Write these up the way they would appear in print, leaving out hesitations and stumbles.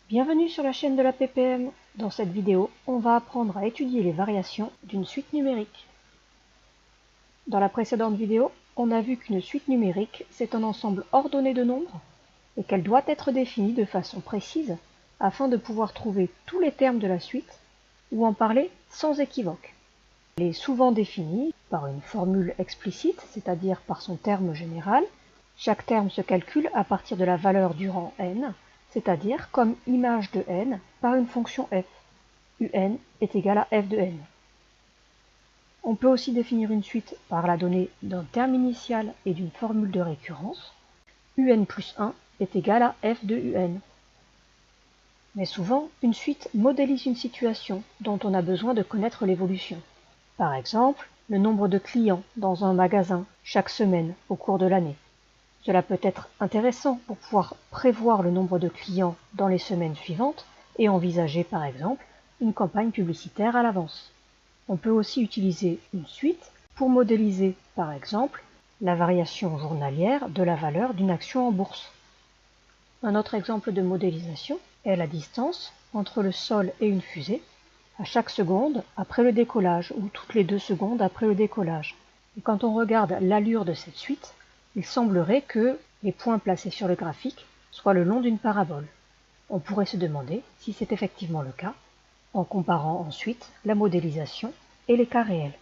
Bienvenue sur la chaîne de la PPM. Dans cette vidéo, on va apprendre à étudier les variations d'une suite numérique. Dans la précédente vidéo, on a vu qu'une suite numérique, c'est un ensemble ordonné de nombres et qu'elle doit être définie de façon précise afin de pouvoir trouver tous les termes de la suite ou en parler sans équivoque. Elle est souvent définie par une formule explicite, c'est-à-dire par son terme général. Chaque terme se calcule à partir de la valeur du rang n, c'est-à-dire comme image de n par une fonction f. Un est égal à f de n. On peut aussi définir une suite par la donnée d'un terme initial et d'une formule de récurrence. Un plus 1 est égal à f de un. Mais souvent, une suite modélise une situation dont on a besoin de connaître l'évolution. Par exemple, le nombre de clients dans un magasin chaque semaine au cours de l'année. Cela peut être intéressant pour pouvoir prévoir le nombre de clients dans les semaines suivantes et envisager par exemple une campagne publicitaire à l'avance. On peut aussi utiliser une suite pour modéliser par exemple la variation journalière de la valeur d'une action en bourse. Un autre exemple de modélisation est la distance entre le sol et une fusée à chaque seconde après le décollage ou toutes les 2 secondes après le décollage. Et quand on regarde l'allure de cette suite, il semblerait que les points placés sur le graphique soient le long d'une parabole. On pourrait se demander si c'est effectivement le cas, en comparant ensuite la modélisation et les cas réels.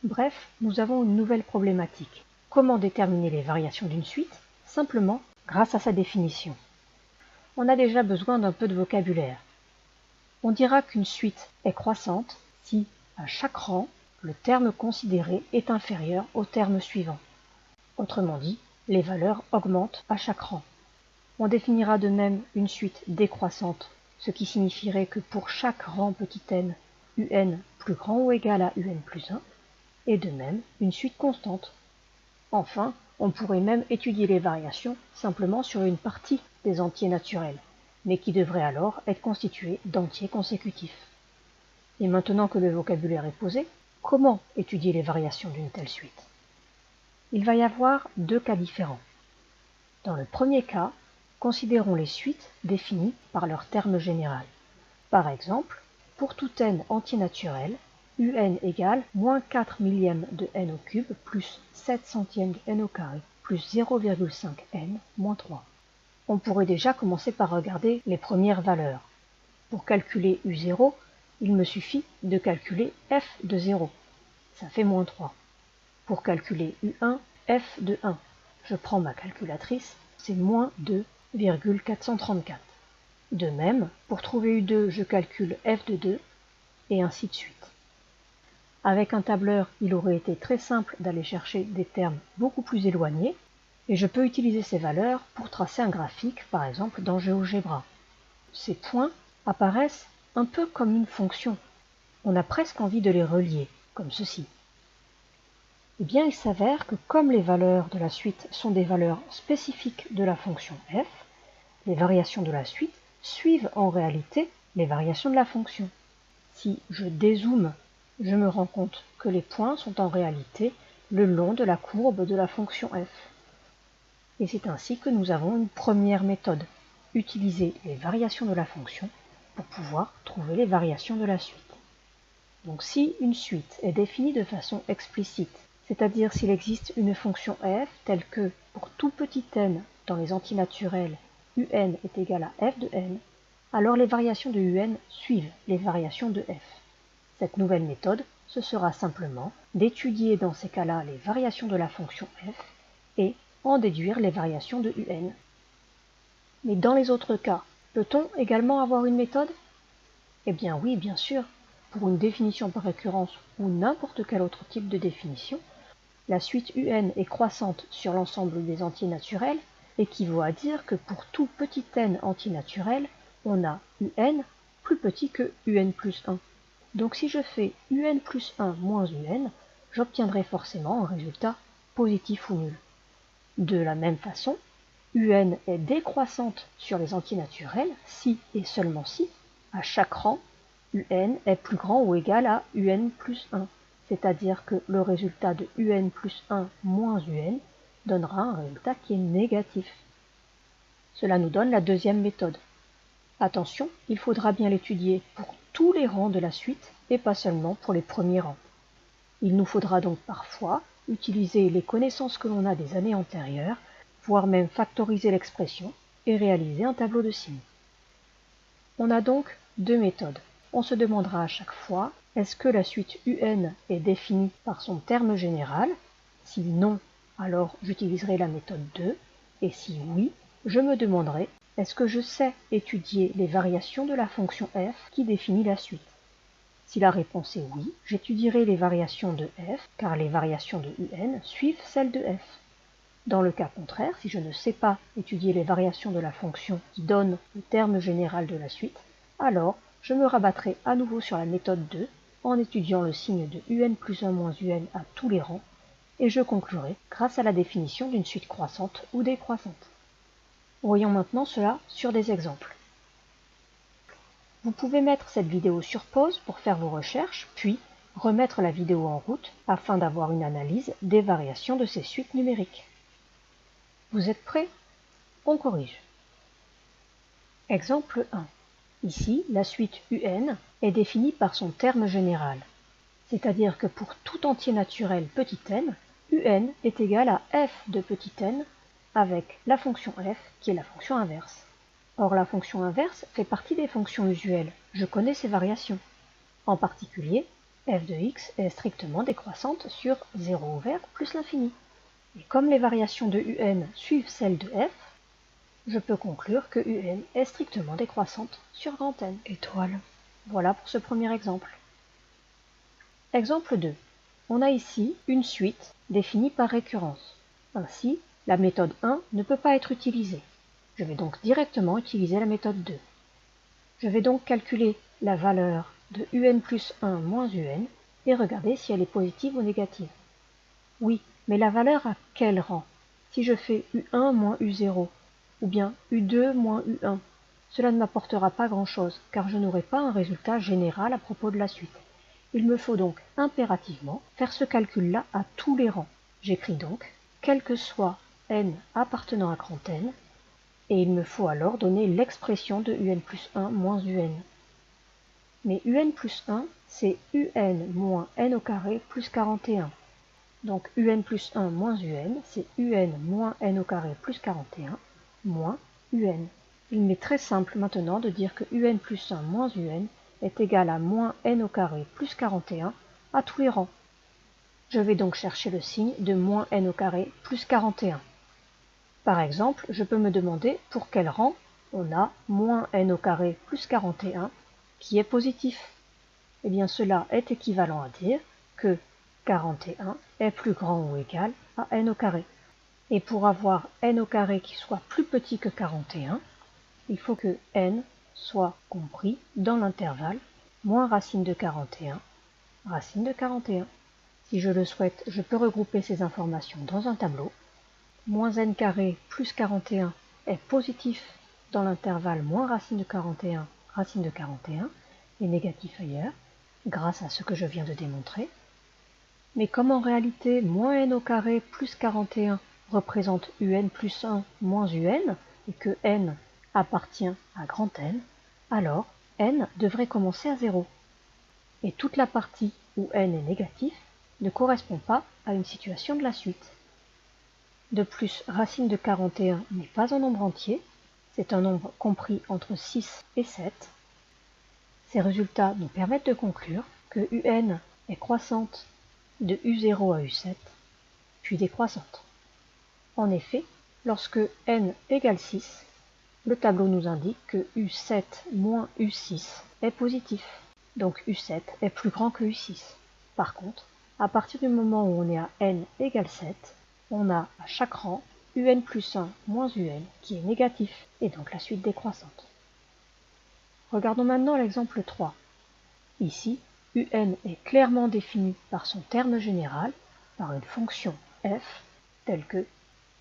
Bref, nous avons une nouvelle problématique. Comment déterminer les variations d'une suite? Simplement grâce à sa définition. On a déjà besoin d'un peu de vocabulaire. On dira qu'une suite est croissante si, à chaque rang, le terme considéré est inférieur au terme suivant. Autrement dit, les valeurs augmentent à chaque rang. On définira de même une suite décroissante, ce qui signifierait que pour chaque rang petit n, un plus grand ou égal à un plus 1, et de même une suite constante. Enfin, on pourrait même étudier les variations simplement sur une partie des entiers naturels, mais qui devrait alors être constituée d'entiers consécutifs. Et maintenant que le vocabulaire est posé, comment étudier les variations d'une telle suite? Il va y avoir 2 cas différents. Dans le premier cas, considérons les suites définies par leur terme général. Par exemple, pour tout n entier naturel, un égale moins 4 millièmes de n au cube plus 7 centièmes de n au carré plus 0,5 n moins 3. On pourrait déjà commencer par regarder les premières valeurs. Pour calculer u0, il me suffit de calculer f de 0. Ça fait moins 3. Pour calculer u1, f de 1, je prends ma calculatrice, c'est moins 2,434. De même, pour trouver u2, je calcule f de 2, et ainsi de suite. Avec un tableur, il aurait été très simple d'aller chercher des termes beaucoup plus éloignés, et je peux utiliser ces valeurs pour tracer un graphique, par exemple dans GeoGebra. Ces points apparaissent un peu comme une fonction. On a presque envie de les relier, comme ceci. Eh bien, il s'avère que comme les valeurs de la suite sont des valeurs spécifiques de la fonction f, les variations de la suite suivent en réalité les variations de la fonction. Si je dézoome, je me rends compte que les points sont en réalité le long de la courbe de la fonction f. Et c'est ainsi que nous avons une première méthode, utiliser les variations de la fonction pour pouvoir trouver les variations de la suite. Donc si une suite est définie de façon explicite, c'est-à-dire s'il existe une fonction f telle que, pour tout petit n dans les entiers naturels, un est égal à f de n, alors les variations de un suivent les variations de f. Cette nouvelle méthode, ce sera simplement d'étudier dans ces cas-là les variations de la fonction f et en déduire les variations de un. Mais dans les autres cas, peut-on également avoir une méthode? Eh bien oui, bien sûr. Pour une définition par récurrence ou n'importe quel autre type de définition, la suite un est croissante sur l'ensemble des entiers naturels équivaut à dire que pour tout petit n entier naturel, on a un plus petit que un plus 1. Donc si je fais un plus 1 moins un, j'obtiendrai forcément un résultat positif ou nul. De la même façon, un est décroissante sur les entiers naturels si et seulement si, à chaque rang, un est plus grand ou égal à un plus 1, c'est-à-dire que le résultat de un plus 1 moins un donnera un résultat qui est négatif. Cela nous donne la deuxième méthode. Attention, il faudra bien l'étudier pour tous les rangs de la suite et pas seulement pour les premiers rangs. Il nous faudra donc parfois utiliser les connaissances que l'on a des années antérieures, voire même factoriser l'expression et réaliser un tableau de signes. On a donc deux méthodes. On se demandera à chaque fois, est-ce que la suite UN est définie par son terme général? Si non, alors j'utiliserai la méthode 2, et si oui, je me demanderai, est-ce que je sais étudier les variations de la fonction f qui définit la suite? Si la réponse est oui, j'étudierai les variations de f, car les variations de UN suivent celles de f. Dans le cas contraire, si je ne sais pas étudier les variations de la fonction qui donne le terme général de la suite, alors je me rabattrai à nouveau sur la méthode 2 en étudiant le signe de UN plus 1 moins UN à tous les rangs, et je conclurai grâce à la définition d'une suite croissante ou décroissante. Voyons maintenant cela sur des exemples. Vous pouvez mettre cette vidéo sur pause pour faire vos recherches, puis remettre la vidéo en route afin d'avoir une analyse des variations de ces suites numériques. Vous êtes prêts? On corrige. Exemple 1. Ici, la suite UN est définie par son terme général, c'est-à-dire que pour tout entier naturel petit n, UN est égal à f de petit n avec la fonction f qui est la fonction inverse. Or, la fonction inverse fait partie des fonctions usuelles. Je connais ses variations. En particulier, f de x est strictement décroissante sur 0 ouvert plus l'infini. Et comme les variations de UN suivent celles de f, je peux conclure que UN est strictement décroissante sur grand N. Étoile. Voilà pour ce premier exemple. Exemple 2. On a ici une suite définie par récurrence. Ainsi, la méthode 1 ne peut pas être utilisée. Je vais donc directement utiliser la méthode 2. Je vais donc calculer la valeur de UN plus 1 moins UN et regarder si elle est positive ou négative. Oui, mais la valeur à quel rang? Si je fais U1 moins U0, ou bien U2 moins U1, cela ne m'apportera pas grand-chose, car je n'aurai pas un résultat général à propos de la suite. Il me faut donc impérativement faire ce calcul-là à tous les rangs. J'écris donc, quel que soit n appartenant à grand N, et il me faut alors donner l'expression de UN plus 1 moins UN. Mais UN plus 1, c'est UN moins n au carré plus 41. Donc UN plus 1 moins UN, c'est UN moins n au carré plus 41 moins UN. Il m'est très simple maintenant de dire que UN plus 1 moins UN est égal à moins n au carré plus 41 à tous les rangs. Je vais donc chercher le signe de moins n au carré plus 41. Par exemple, je peux me demander pour quel rang on a moins n au carré plus 41 qui est positif. Eh bien cela est équivalent à dire que 41 est plus grand ou égal à n au carré. Et pour avoir n au carré qui soit plus petit que 41, il faut que n soit compris dans l'intervalle moins racine de 41, racine de 41. Si je le souhaite, je peux regrouper ces informations dans un tableau. Moins n carré plus 41 est positif dans l'intervalle moins racine de 41, racine de 41, et négatif ailleurs, grâce à ce que je viens de démontrer. Mais comme en réalité moins n au carré plus 41 représente UN plus 1 moins UN, et que n appartient à grand N, alors n devrait commencer à 0. Et toute la partie où n est négatif ne correspond pas à une situation de la suite. De plus, racine de 41 n'est pas un nombre entier, c'est un nombre compris entre 6 et 7. Ces résultats nous permettent de conclure que UN est croissante de U0 à U7, puis décroissante. En effet, lorsque n égale 6, le tableau nous indique que U7 moins U6 est positif, donc U7 est plus grand que U6. Par contre, à partir du moment où on est à n égale 7, on a à chaque rang UN plus 1 moins UN qui est négatif, et donc la suite décroissante. Regardons maintenant l'exemple 3. Ici, UN est clairement défini par son terme général, par une fonction f, telle que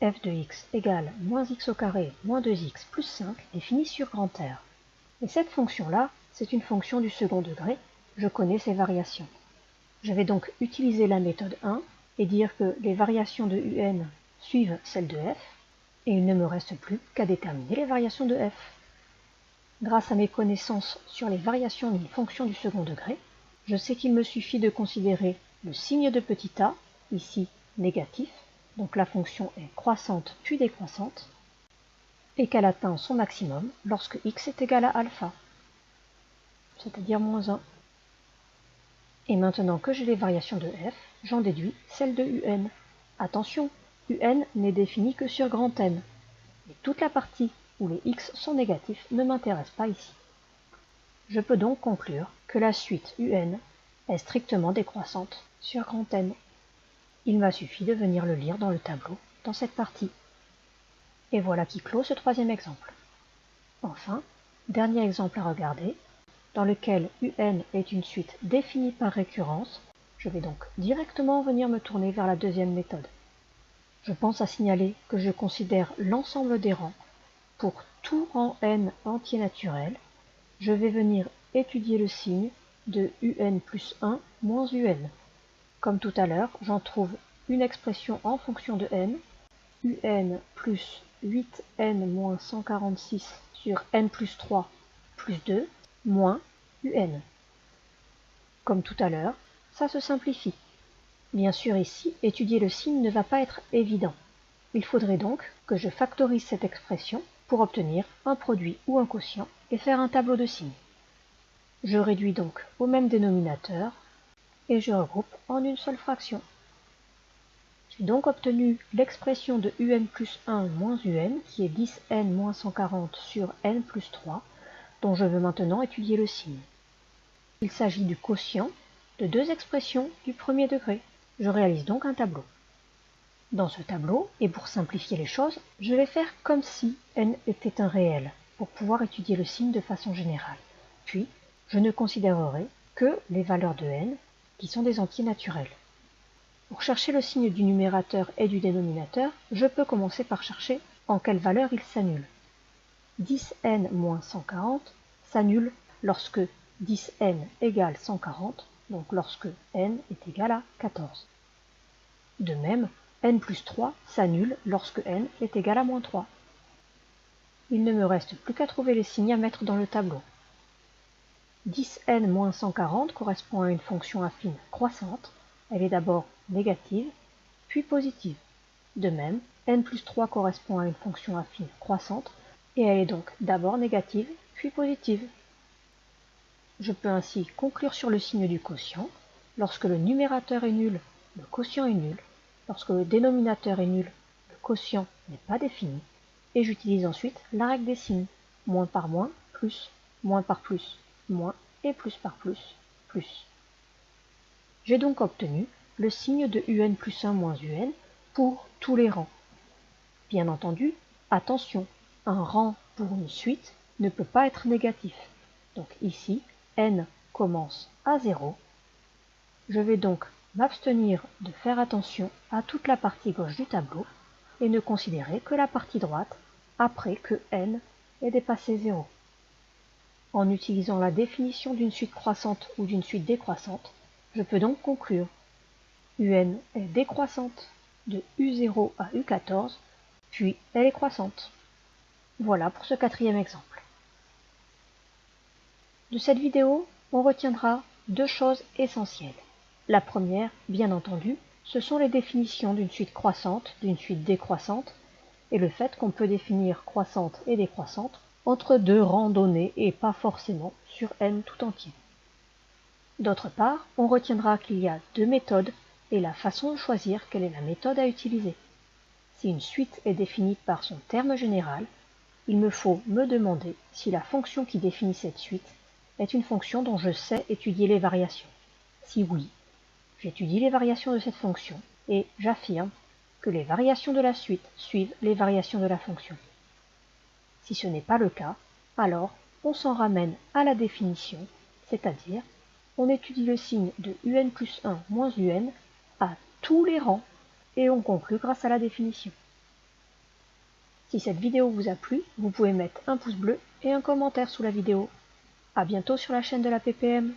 f de x égale moins x au carré moins 2x plus 5 définie sur grand R. Et cette fonction-là, c'est une fonction du second degré, je connais ses variations. Je vais donc utiliser la méthode 1 et dire que les variations de UN suivent celles de f, et il ne me reste plus qu'à déterminer les variations de f. Grâce à mes connaissances sur les variations d'une fonction du second degré, je sais qu'il me suffit de considérer le signe de petit a, ici négatif, donc la fonction est croissante puis décroissante, et qu'elle atteint son maximum lorsque x est égal à alpha, c'est-à-dire moins 1. Et maintenant que j'ai les variations de f, j'en déduis celle de un. Attention, un n'est défini que sur grand N, et toute la partie où les x sont négatifs ne m'intéresse pas ici. Je peux donc conclure que la suite un est strictement décroissante sur grand N. Il m'a suffi de venir le lire dans le tableau, dans cette partie. Et voilà qui clôt ce troisième exemple. Enfin, dernier exemple à regarder, dans lequel un est une suite définie par récurrence, je vais donc directement venir me tourner vers la deuxième méthode. Je pense à signaler que je considère l'ensemble des rangs. Pour tout rang n entier naturel, je vais venir étudier le signe de un plus 1 moins un. Comme tout à l'heure, j'en trouve une expression en fonction de n, un plus 8n moins 146 sur n plus 3 plus 2 moins un. Comme tout à l'heure, ça se simplifie. Bien sûr ici, étudier le signe ne va pas être évident. Il faudrait donc que je factorise cette expression pour obtenir un produit ou un quotient et faire un tableau de signes. Je réduis donc au même dénominateur et je regroupe en une seule fraction. J'ai donc obtenu l'expression de un plus 1 moins un, qui est 10n moins 140 sur n plus 3, dont je veux maintenant étudier le signe. Il s'agit du quotient de deux expressions du premier degré. Je réalise donc un tableau. Dans ce tableau, et pour simplifier les choses, je vais faire comme si n était un réel, pour pouvoir étudier le signe de façon générale. Puis, je ne considérerai que les valeurs de n, qui sont des entiers naturels. Pour chercher le signe du numérateur et du dénominateur, je peux commencer par chercher en quelle valeur ils s'annulent. 10n moins 140 s'annule lorsque 10n égale 140, donc lorsque n est égal à 14. De même, n plus 3 s'annule lorsque n est égal à moins 3. Il ne me reste plus qu'à trouver les signes à mettre dans le tableau. 10n moins 140 correspond à une fonction affine croissante. Elle est d'abord négative, puis positive. De même, n plus 3 correspond à une fonction affine croissante, et elle est donc d'abord négative, puis positive. Je peux ainsi conclure sur le signe du quotient. Lorsque le numérateur est nul, le quotient est nul. Lorsque le dénominateur est nul, le quotient n'est pas défini. Et j'utilise ensuite la règle des signes. Moins par moins, plus, moins par plus, moins, et plus par plus, plus. J'ai donc obtenu le signe de un plus 1 moins un pour tous les rangs. Bien entendu, attention, un rang pour une suite ne peut pas être négatif. Donc ici, n commence à 0. Je vais donc m'abstenir de faire attention à toute la partie gauche du tableau et ne considérer que la partie droite après que n ait dépassé 0. En utilisant la définition d'une suite croissante ou d'une suite décroissante, je peux donc conclure un est décroissante de u0 à u14, puis elle est croissante. Voilà pour ce quatrième exemple. De cette vidéo, on retiendra deux choses essentielles. La première, bien entendu, ce sont les définitions d'une suite croissante, d'une suite décroissante, et le fait qu'on peut définir croissante et décroissante entre deux rangs donnés et pas forcément sur n tout entier. D'autre part, on retiendra qu'il y a deux méthodes et la façon de choisir quelle est la méthode à utiliser. Si une suite est définie par son terme général, il me faut me demander si la fonction qui définit cette suite est une fonction dont je sais étudier les variations. Si oui, j'étudie les variations de cette fonction et j'affirme que les variations de la suite suivent les variations de la fonction. Si ce n'est pas le cas, alors on s'en ramène à la définition, c'est-à-dire on étudie le signe de un plus 1 moins un à tous les rangs et on conclut grâce à la définition. Si cette vidéo vous a plu, vous pouvez mettre un pouce bleu et un commentaire sous la vidéo. À bientôt sur la chaîne de la PPM.